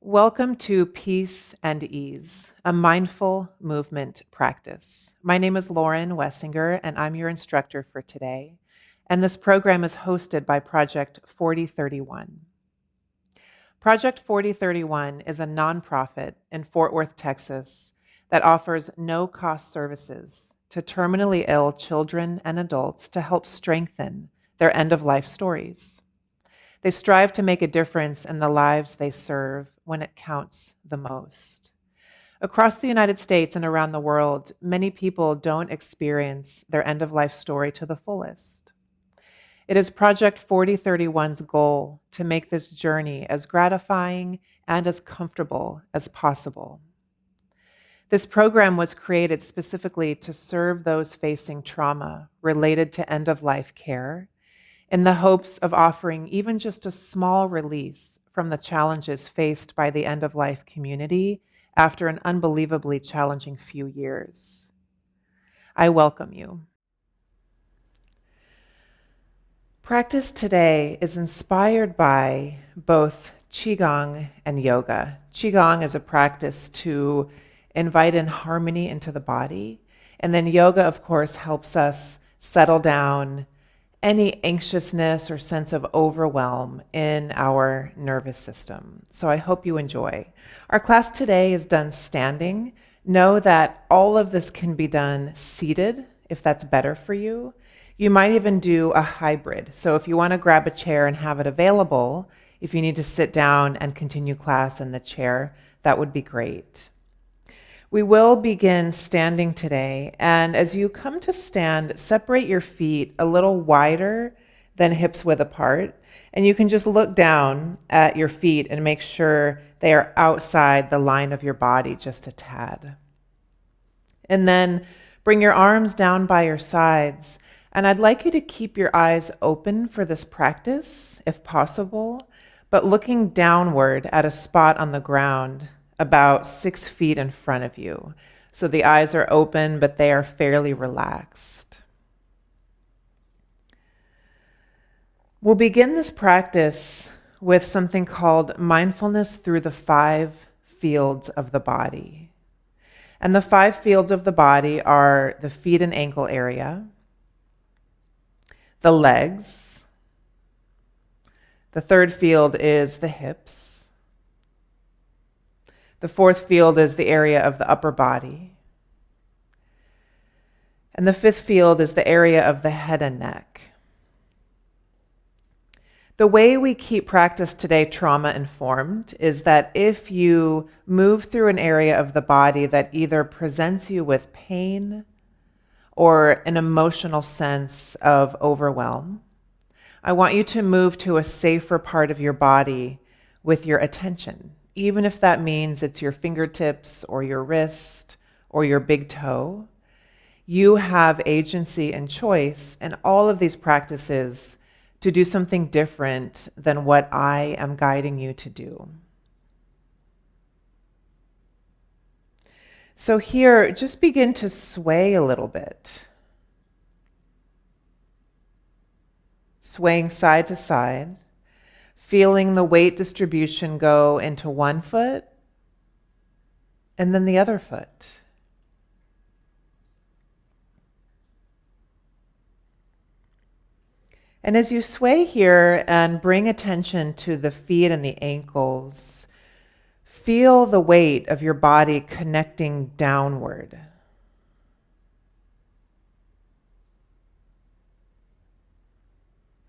Welcome to Peace and Ease, a mindful movement practice. My name is Lauren Wessinger, and I'm your instructor for today. And this program is hosted by Project 4031. Project 4031 is a nonprofit in Fort Worth, Texas, that offers no-cost services to terminally ill children and adults to help strengthen their end-of-life stories. They strive to make a difference in the lives they serve when it counts the most. Across the United States and around the world, many people don't experience their end-of-life story to the fullest. It is Project 4031's goal to make this journey as gratifying and as comfortable as possible. This program was created specifically to serve those facing trauma related to end-of-life care, in the hopes of offering even just a small release from the challenges faced by the end-of-life community after an unbelievably challenging few years. I welcome you. Practice today is inspired by both Qigong and yoga. Qigong is a practice to invite in harmony into the body, and then yoga, of course, helps us settle down any anxiousness or sense of overwhelm in our nervous system. So I hope you enjoy. Our class today is done standing. Know that all of this can be done seated if that's better for you. You might even do a hybrid. So if you want to grab a chair and have it available, if you need to sit down and continue class in the chair, that would be great. We will begin standing today, and as you come to stand, separate your feet a little wider than hips width apart, and you can just look down at your feet and make sure they are outside the line of your body just a tad. And then bring your arms down by your sides, and I'd like you to keep your eyes open for this practice, if possible, but looking downward at a spot on the ground about 6 feet in front of you. So the eyes are open, but they are fairly relaxed. We'll begin this practice with something called mindfulness through the 5 fields of the body. And the 5 fields of the body are the feet and ankle area, the legs, the 3rd field is the hips, the 4th field is the area of the upper body. And the 5th field is the area of the head and neck. The way we keep practice today trauma informed is that if you move through an area of the body that either presents you with pain or an emotional sense of overwhelm, I want you to move to a safer part of your body with your attention. Even if that means it's your fingertips or your wrist or your big toe, you have agency and choice in all of these practices to do something different than what I am guiding you to do. So here, just begin to sway a little bit. Swaying side to side. Feeling the weight distribution go into one foot and then the other foot. And as you sway here and bring attention to the feet and the ankles, feel the weight of your body connecting downward.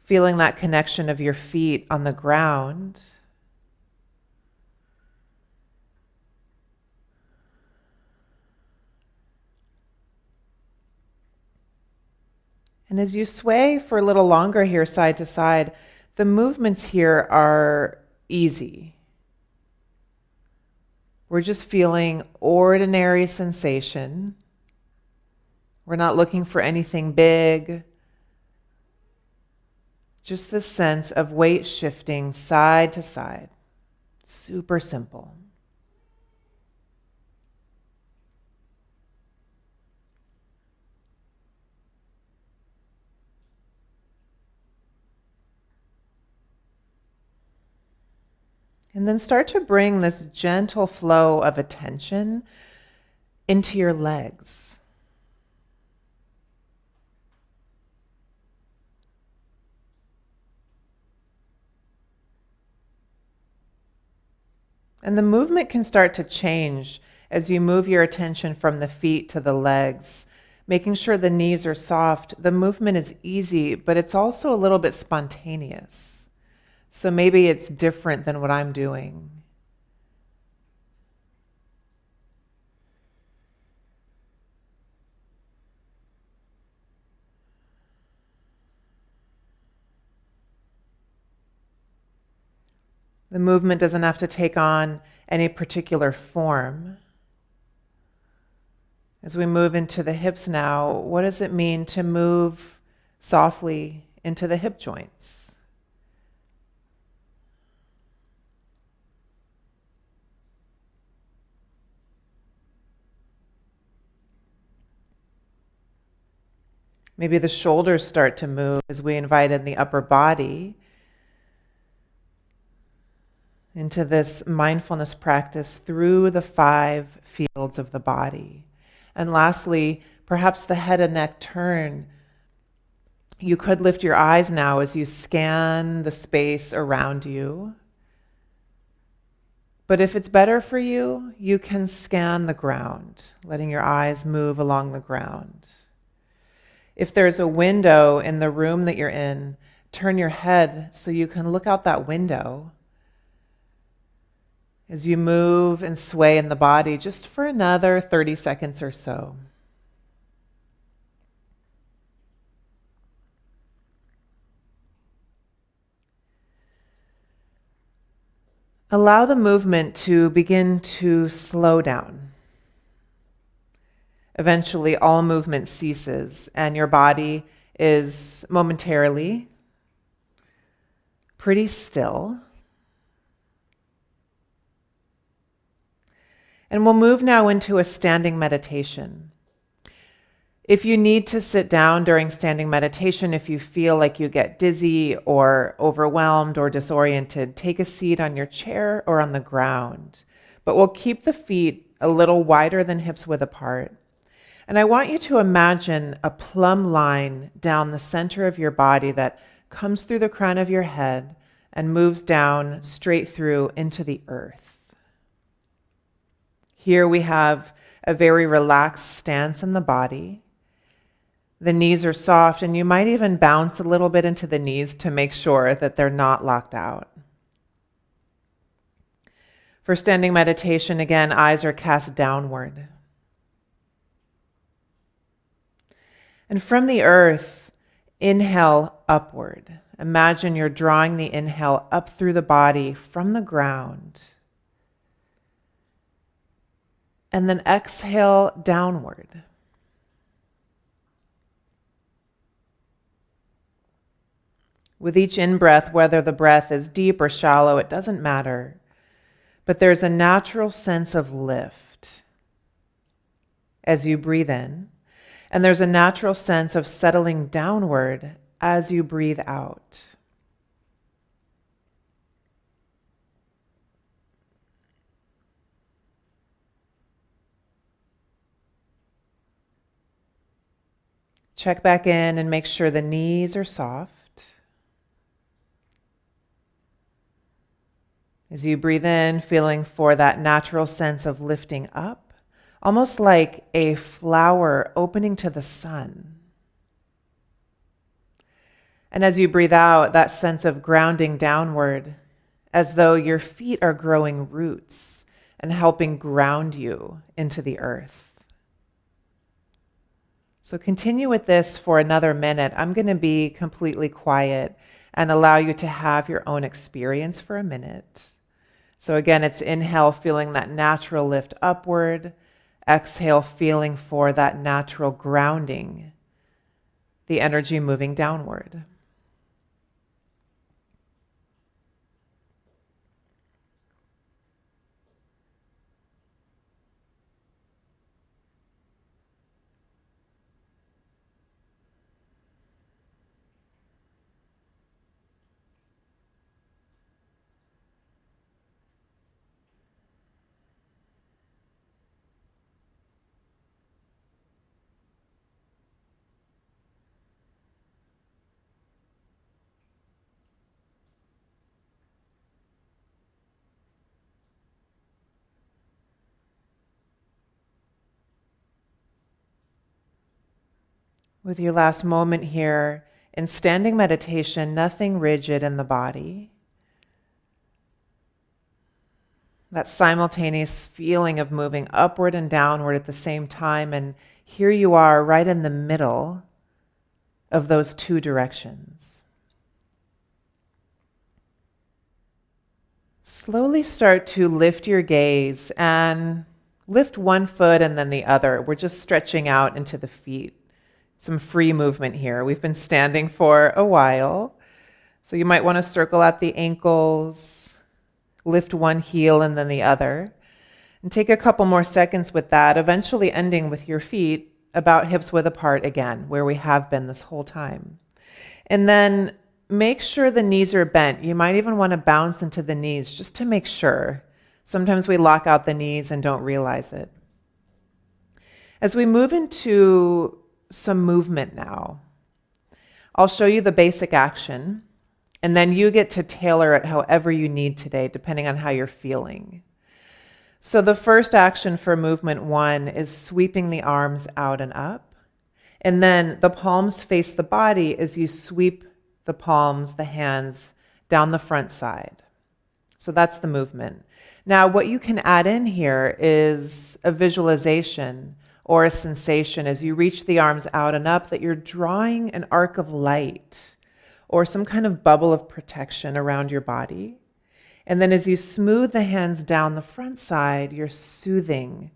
Feeling that connection of your feet on the ground. And as you sway for a little longer here side to side, the movements here are easy. We're just feeling ordinary sensation. We're not looking for anything big. Just this sense of weight shifting side to side. Super simple. And then start to bring this gentle flow of attention into your legs. And the movement can start to change as you move your attention from the feet to the legs, making sure the knees are soft. The movement is easy, but it's also a little bit spontaneous. So maybe it's different than what I'm doing. The movement doesn't have to take on any particular form. As we move into the hips now, what does it mean to move softly into the hip joints? Maybe the shoulders start to move as we invite in the upper body into this mindfulness practice through the 5 fields of the body. And lastly, perhaps the head and neck turn. You could lift your eyes now as you scan the space around you. But if it's better for you, you can scan the ground, letting your eyes move along the ground. If there's a window in the room that you're in, turn your head so you can look out that window as you move and sway in the body just for another 30 seconds or so. Allow the movement to begin to slow down. Eventually, all movement ceases and your body is momentarily pretty still. And we'll move now into a standing meditation. If you need to sit down during standing meditation, if you feel like you get dizzy or overwhelmed or disoriented, take a seat on your chair or on the ground. But we'll keep the feet a little wider than hips width apart. And I want you to imagine a plumb line down the center of your body that comes through the crown of your head and moves down straight through into the earth. Here we have a very relaxed stance in the body. The knees are soft, and you might even bounce a little bit into the knees to make sure that they're not locked out. For standing meditation, again, eyes are cast downward. And from the earth, inhale upward. Imagine you're drawing the inhale up through the body from the ground. And then exhale downward. With each in-breath, whether the breath is deep or shallow, it doesn't matter. But there's a natural sense of lift as you breathe in. And there's a natural sense of settling downward as you breathe out. Check back in and make sure the knees are soft. As you breathe in, feeling for that natural sense of lifting up, almost like a flower opening to the sun. And as you breathe out, that sense of grounding downward, as though your feet are growing roots and helping ground you into the earth. So continue with this for another minute. I'm going to be completely quiet and allow you to have your own experience for a minute. So again, it's inhale, feeling that natural lift upward. Exhale, feeling for that natural grounding, the energy moving downward. With your last moment here in standing meditation, nothing rigid in the body. That simultaneous feeling of moving upward and downward at the same time. And here you are right in the middle of those two directions. Slowly start to lift your gaze and lift one foot and then the other. We're just stretching out into the feet. Some free movement here. We've been standing for a while. So you might want to circle out the ankles, lift one heel and then the other. And take a couple more seconds with that, eventually ending with your feet about hips width apart again, where we have been this whole time. And then make sure the knees are bent. You might even want to bounce into the knees just to make sure. Sometimes we lock out the knees and don't realize it. As we move into some movement now, I'll show you the basic action, and then you get to tailor it however you need today, depending on how you're feeling. So the first action for movement 1 is sweeping the arms out and up. And then the palms face the body as you sweep the palms, the hands, down the front side. So that's the movement. Now, what you can add in here is a visualization or a sensation as you reach the arms out and up that you're drawing an arc of light or some kind of bubble of protection around your body. And then as you smooth the hands down the front side, you're soothing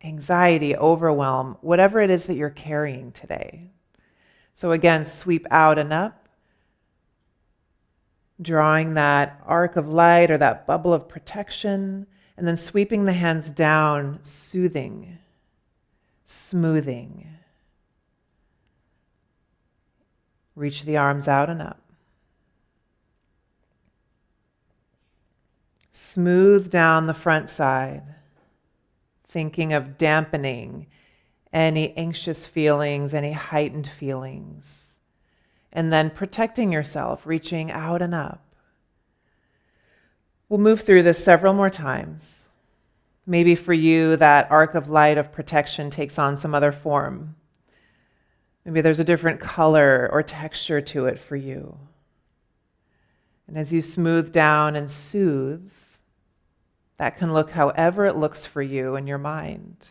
anxiety, overwhelm, whatever it is that you're carrying today. So again, sweep out and up, drawing that arc of light or that bubble of protection, and then sweeping the hands down, soothing, smoothing. Reach the arms out and up. Smooth down the front side, thinking of dampening any anxious feelings, any heightened feelings, and then protecting yourself, reaching out and up. We'll move through this several more times. Maybe for you, that arc of light of protection takes on some other form. Maybe there's a different color or texture to it for you. And as you smooth down and soothe, that can look however it looks for you in your mind.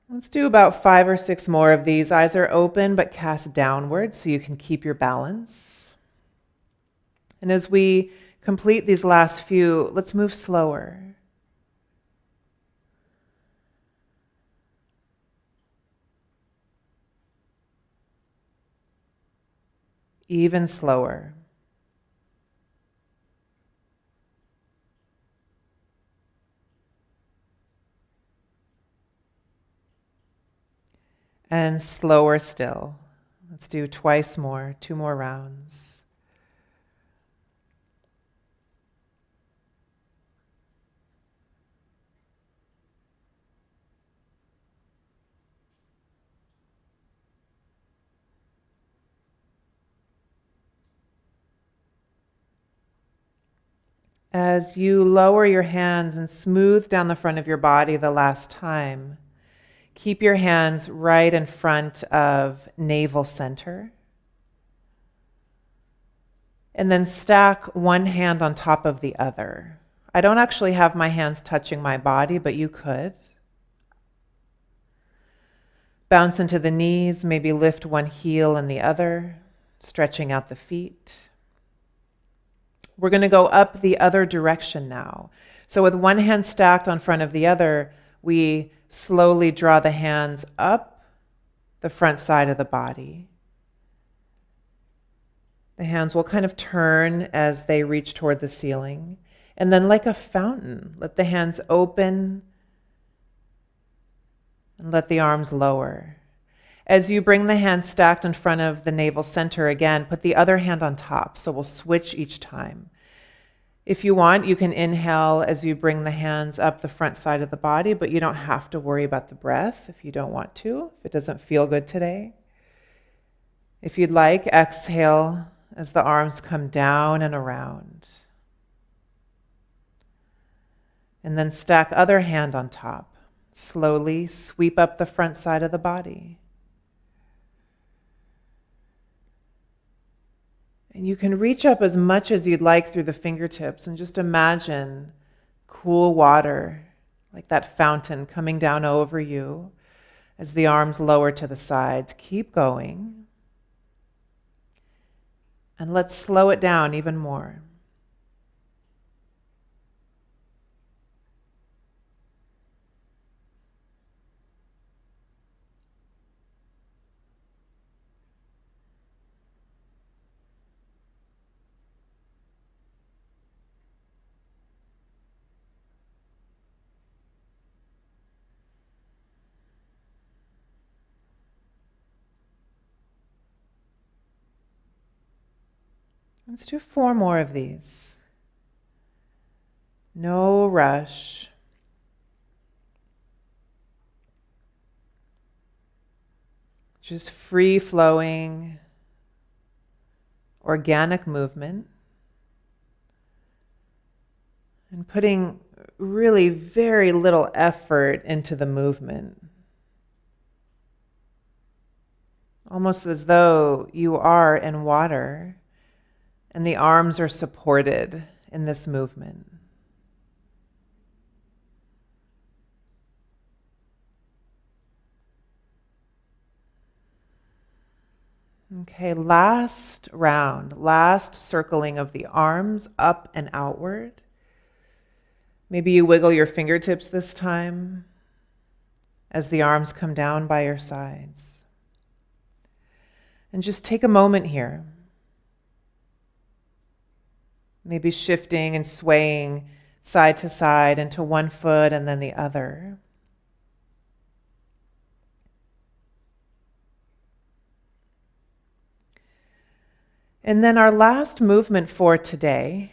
Let's do about 5 or 6 more of these. Eyes are open but cast downward so you can keep your balance. And as we complete these last few, let's move slower. Even slower. And slower still. Let's do twice more, 2 more rounds. As you lower your hands and smooth down the front of your body the last time, keep your hands right in front of navel center. And then stack one hand on top of the other. I don't actually have my hands touching my body, but you could. Bounce into the knees, maybe lift one heel and the other, stretching out the feet. We're going to go up the other direction now. So with one hand stacked on front of the other, we slowly draw the hands up the front side of the body. The hands will kind of turn as they reach toward the ceiling. And then like a fountain, let the hands open and let the arms lower. As you bring the hands stacked in front of the navel center again, put the other hand on top. So we'll switch each time. If you want, you can inhale as you bring the hands up the front side of the body, but you don't have to worry about the breath if you don't want to, if it doesn't feel good today. If you'd like, exhale as the arms come down and around. And then stack other hand on top. Slowly sweep up the front side of the body. And you can reach up as much as you'd like through the fingertips and just imagine cool water, like that fountain coming down over you as the arms lower to the sides. Keep going. And let's slow it down even more. Let's do 4 more of these. No rush. Just free flowing, organic movement. And putting really very little effort into the movement. Almost as though you are in water and the arms are supported in this movement. Okay, last round, last circling of the arms up and outward. Maybe you wiggle your fingertips this time as the arms come down by your sides. And just take a moment here. Maybe shifting and swaying side to side into one foot and then the other. And then our last movement for today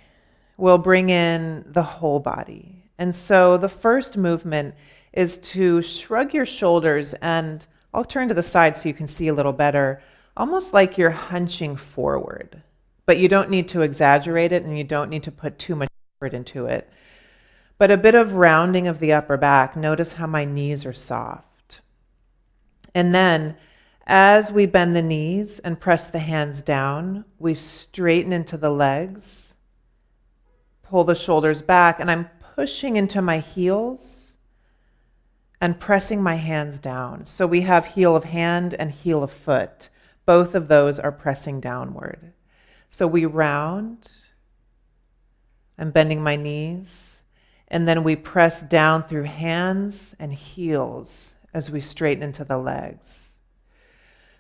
will bring in the whole body. And so the first movement is to shrug your shoulders, and I'll turn to the side so you can see a little better, almost like you're hunching forward. But you don't need to exaggerate it and you don't need to put too much effort into it. But a bit of rounding of the upper back. Notice how my knees are soft. And then as we bend the knees and press the hands down, we straighten into the legs, pull the shoulders back, and I'm pushing into my heels and pressing my hands down. So we have heel of hand and heel of foot. Both of those are pressing downward. So we round, I'm bending my knees, and then we press down through hands and heels as we straighten into the legs.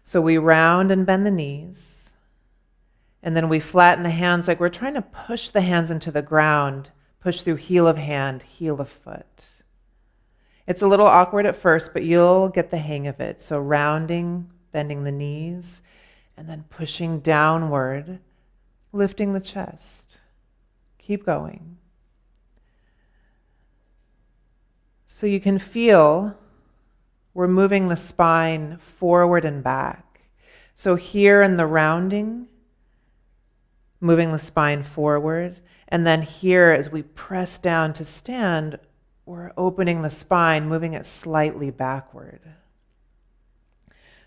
So we round and bend the knees, and then we flatten the hands like we're trying to push the hands into the ground, push through heel of hand, heel of foot. It's a little awkward at first, but you'll get the hang of it. So rounding, bending the knees, and then pushing downward, lifting the chest. Keep going. So you can feel we're moving the spine forward and back. So here in the rounding, moving the spine forward, and then here as we press down to stand, we're opening the spine, moving it slightly backward.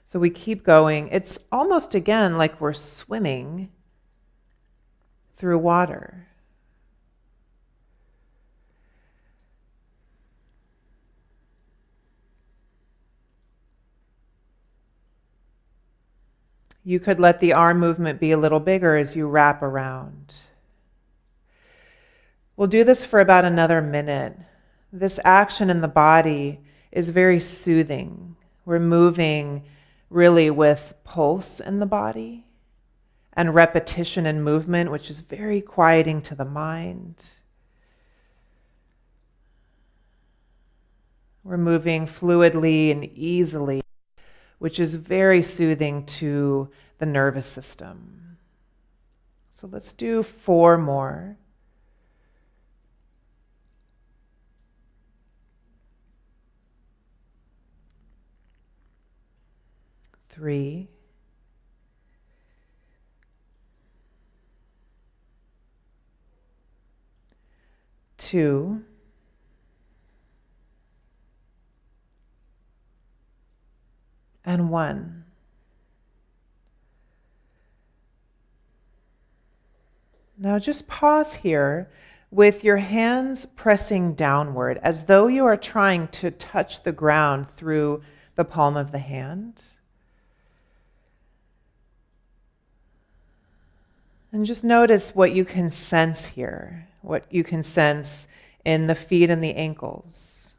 So we keep going. It's almost again like we're swimming through water. You could let the arm movement be a little bigger as you wrap around. We'll do this for about another minute. This action in the body is very soothing. We're moving really with pulse in the body and repetition and movement, which is very quieting to the mind. We're moving fluidly and easily, which is very soothing to the nervous system. So let's do 4 more. 3. 2. And 1. Now just pause here with your hands pressing downward as though you are trying to touch the ground through the palm of the hand. And just notice what you can sense here, what you can sense in the feet and the ankles,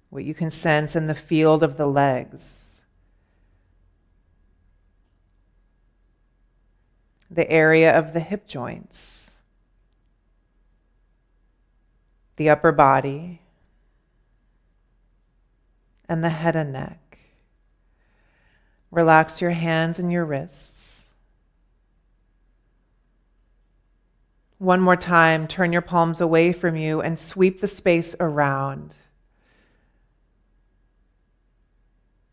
what you can sense in the field of the legs, the area of the hip joints, the upper body, and the head and neck. Relax your hands and your wrists. One more time, turn your palms away from you and sweep the space around.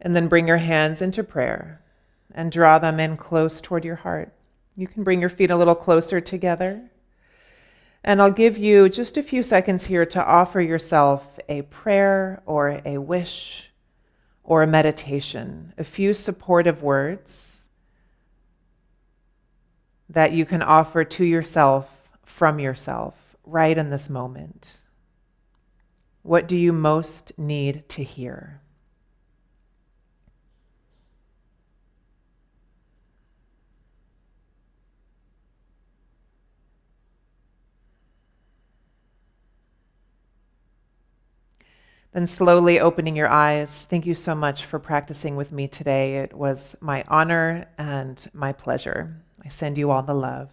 And then bring your hands into prayer and draw them in close toward your heart. You can bring your feet a little closer together. And I'll give you just a few seconds here to offer yourself a prayer or a wish or a meditation, a few supportive words that you can offer to yourself from yourself right in this moment. What do you most need to hear? Then slowly opening your eyes, thank you so much for practicing with me today. It was my honor and my pleasure. I send you all the love.